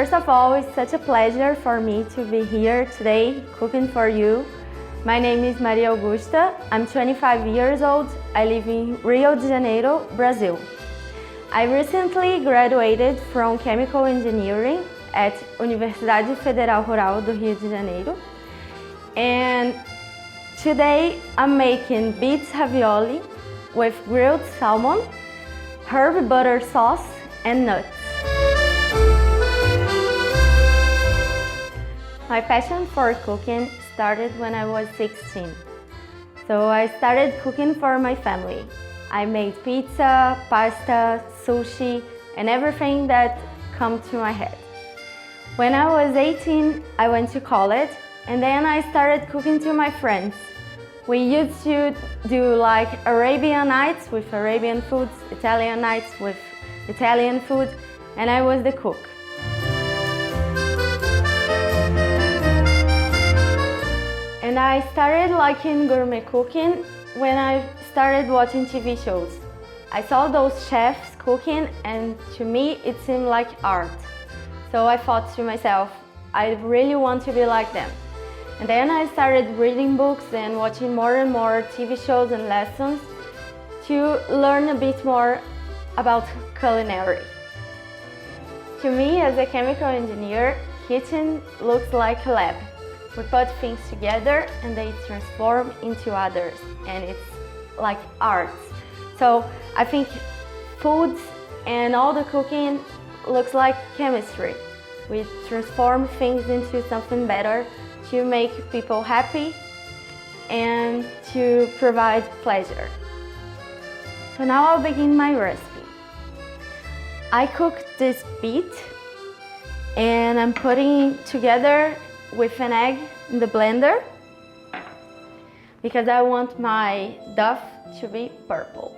First of all, it's such a pleasure for me to be here today cooking for you. My name is Maria Augusta. I'm 25 years old. I live in Rio de Janeiro, Brazil. I recently graduated from chemical engineering at Universidade Federal Rural do Rio de Janeiro. And today I'm making beets ravioli with grilled salmon, herb butter sauce, and nuts. My passion for cooking started when I was 16. So I started cooking for my family. I made pizza, pasta, sushi, and everything that comes to my head. When I was 18, I went to college, and then I started cooking to my friends. We used to do like Arabian nights with Arabian foods, Italian nights with Italian food, and I was the cook. And I started liking gourmet cooking when I started watching TV shows. I saw those chefs cooking, and to me it seemed like art. So I thought to myself, I really want to be like them. And then I started reading books and watching more and more TV shows and lessons to learn a bit more about culinary. To me, as a chemical engineer, kitchen looks like a lab. We put things together and they transform into others, and it's like art. So I think foods and all the cooking looks like chemistry. We transform things into something better to make people happy and to provide pleasure. So now I'll begin my recipe. I cooked this beet and I'm putting together with an egg in the blender because I want my dough to be purple.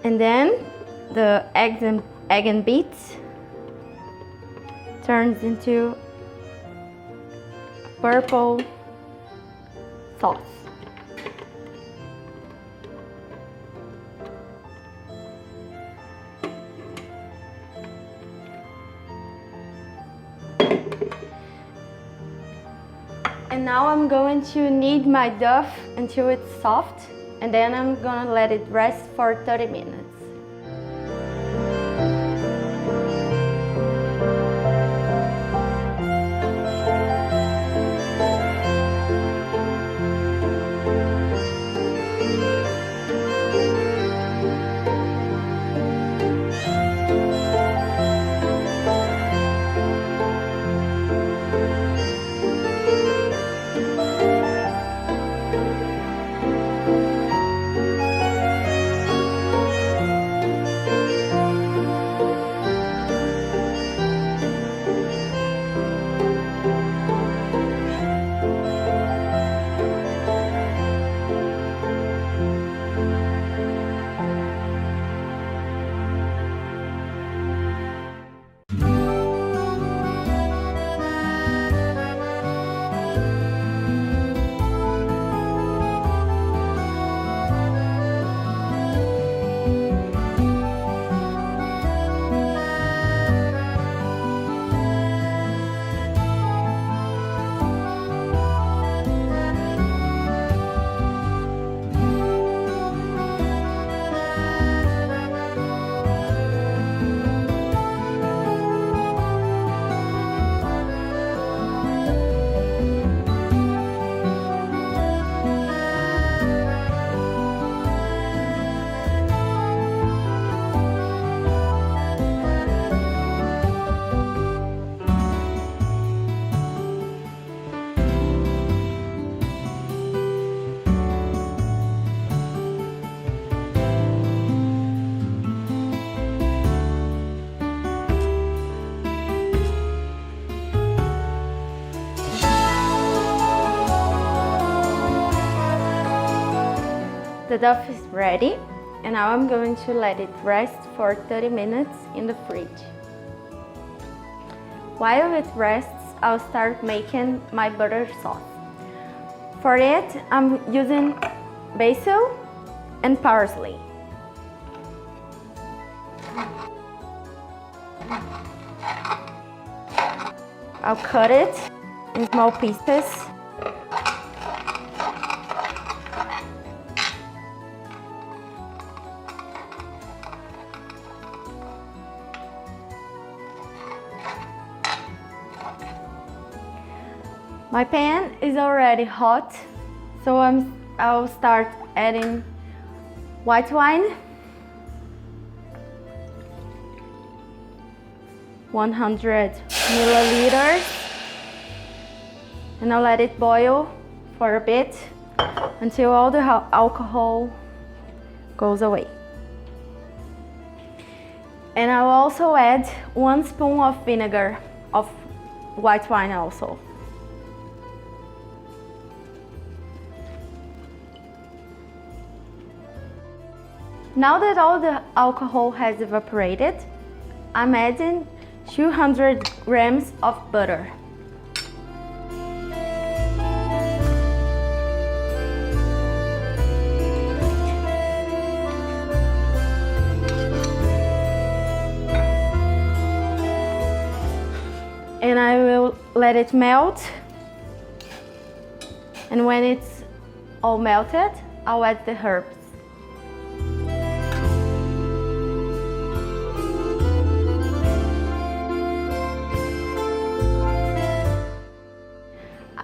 And then the egg and beets turns into purple sauce. And now I'm going to knead my dough until it's soft, and then I'm gonna let it rest for 30 minutes. The dough is ready, and now I'm going to let it rest for 30 minutes in the fridge. While it rests, I'll start making my butter sauce. For it, I'm using basil and parsley. I'll cut it in small pieces. My pan is already hot, so I'll start adding white wine, 100 milliliters, and I'll let it boil for a bit until all the alcohol goes away. And I'll also add 1 spoon of vinegar, of white wine also. Now that all the alcohol has evaporated, I'm adding 200 grams of butter. And I will let it melt. And when it's all melted, I'll add the herbs.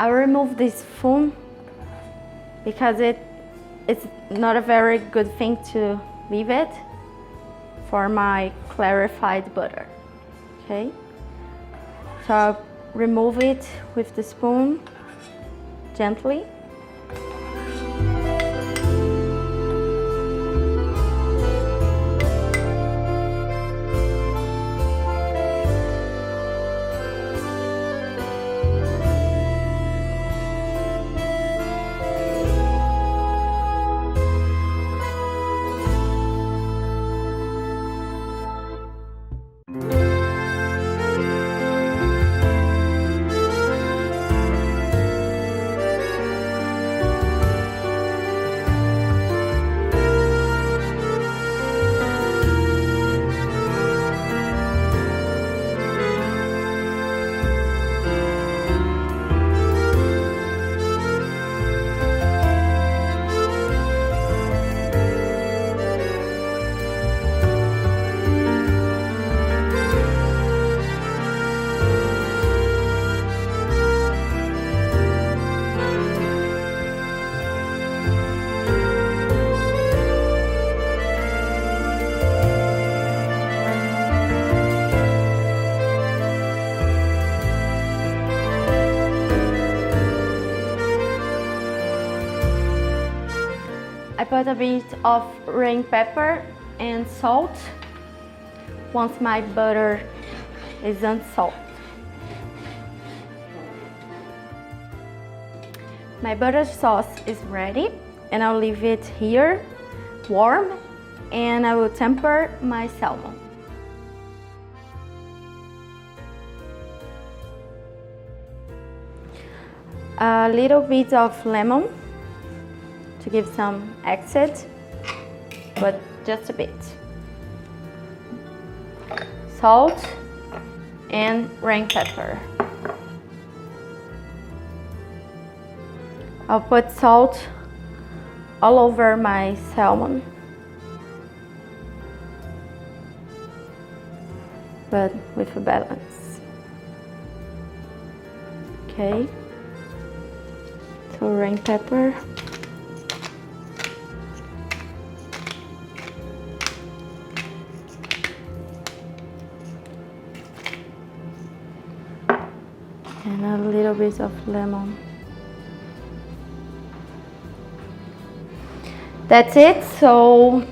I'll remove this foam because it's not a very good thing to leave it for my clarified butter. Okay? So I'll remove it with the spoon gently. I put a bit of red pepper and salt once my butter is unsalted. My butter sauce is ready, and I'll leave it here warm, and I will temper my salmon. A little bit of lemon to give some accent, but just a bit. Salt and red pepper. I'll put salt all over my salmon, but with a balance. Okay, so red pepper. And a little bit of lemon. That's it. So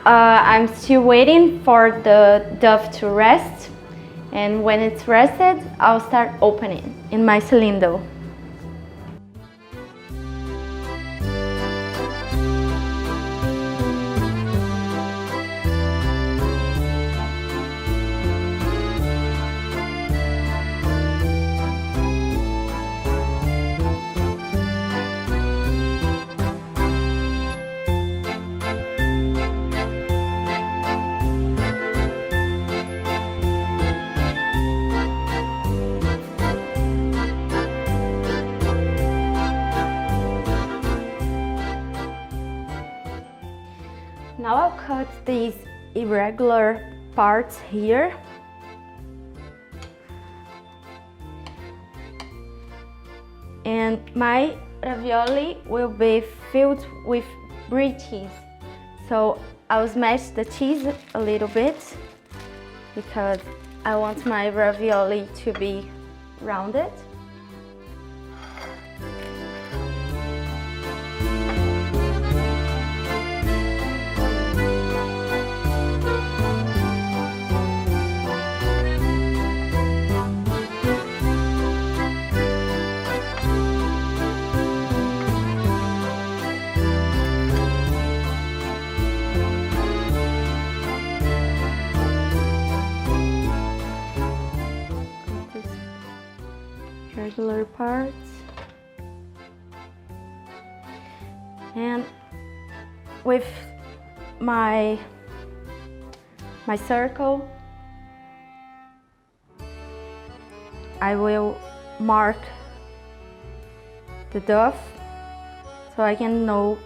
I'm still waiting for the dough to rest, and when it's rested, I'll start opening in my cylinder. cut these irregular parts here. And my ravioli will be filled with brie cheese. So I'll smash the cheese a little bit because I want my ravioli to be rounded. Regular parts, and with my circle I will mark the dough so I can know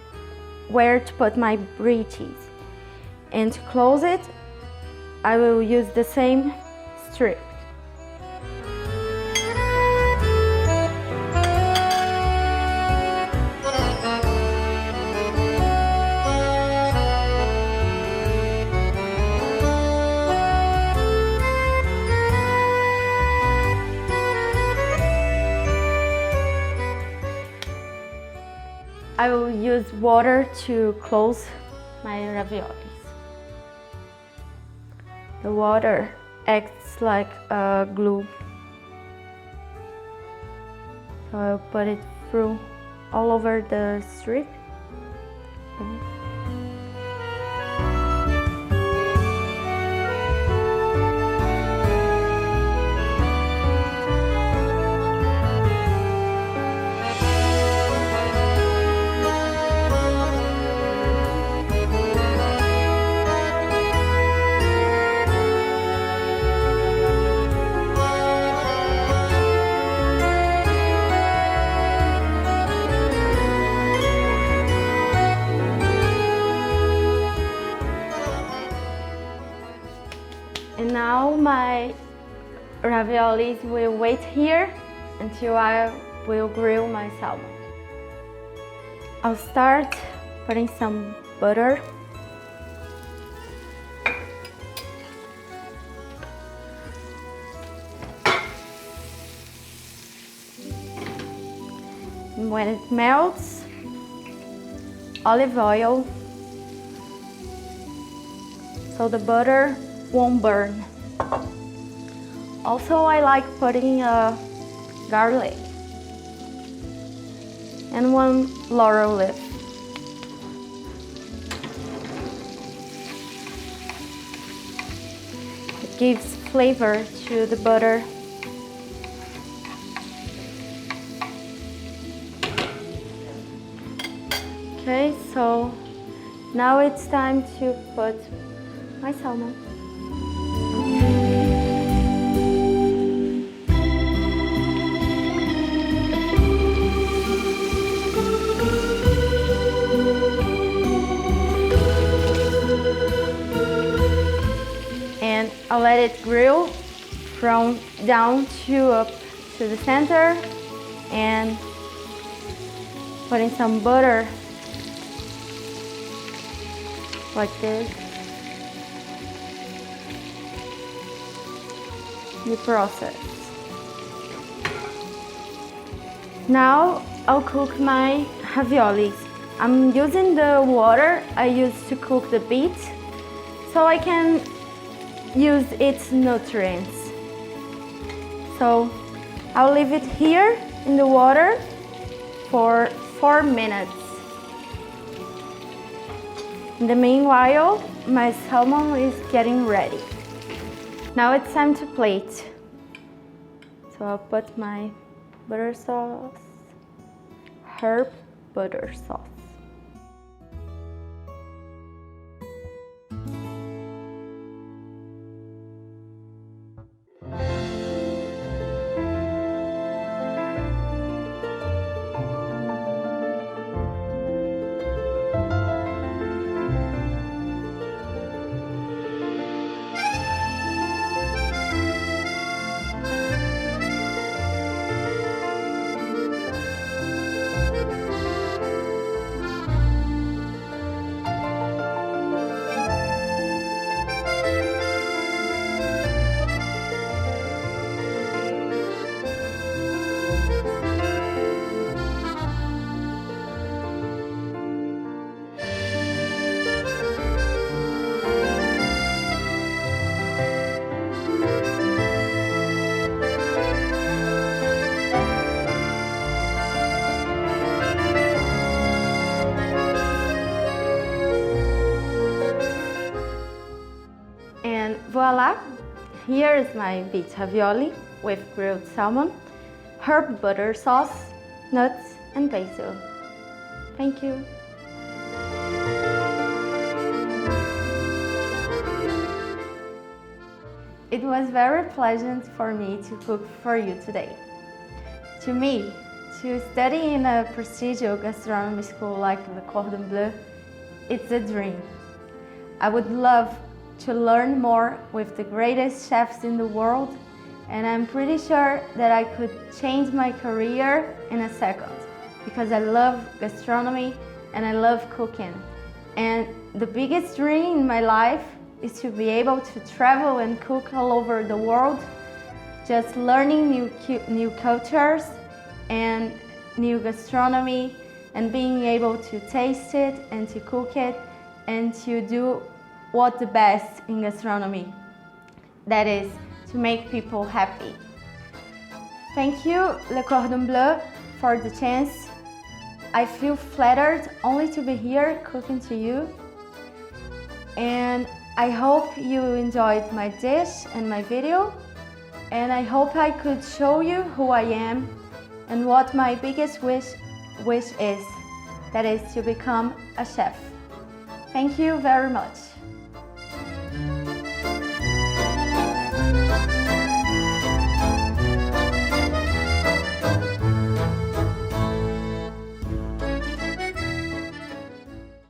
where to put my brie cheese, and to close it I will use the same strip. I will use water to close my raviolis. The water acts like a glue. So I'll put it through all over the strip. And now my raviolis will wait here until I will grill my salmon. I'll start putting some butter. And when it melts, olive oil, so the butter won't burn. Also, I like putting garlic and one laurel leaf. It gives flavor to the butter. Okay, so now it's time to put my salmon. And I'll let it grill from down to up to the center, and putting some butter like this. The process. Now I'll cook my raviolis. I'm using the water I used to cook the beet, so I can use its nutrients. So I'll leave it here in the water for 4 minutes. In the meanwhile, my salmon is getting ready. Now it's time to plate. So I'll put my butter sauce, herb butter sauce. Voila! Here is my beef ravioli with grilled salmon, herb butter sauce, nuts and basil. Thank you. It was very pleasant for me to cook for you today. To me, to study in a prestigious gastronomy school like the Cordon Bleu, it's a dream. I would love to learn more with the greatest chefs in the world, and I'm pretty sure that I could change my career in a second, because I love gastronomy and I love cooking. And the biggest dream in my life is to be able to travel and cook all over the world, just learning new cultures and new gastronomy, and being able to taste it and to cook it and to do what the best in gastronomy, that is, to make people happy. Thank you, Le Cordon Bleu, for the chance. I feel flattered only to be here cooking to you, and I hope you enjoyed my dish and my video, and I hope I could show you who I am and what my biggest wish is, that is to become a chef. Thank you very much.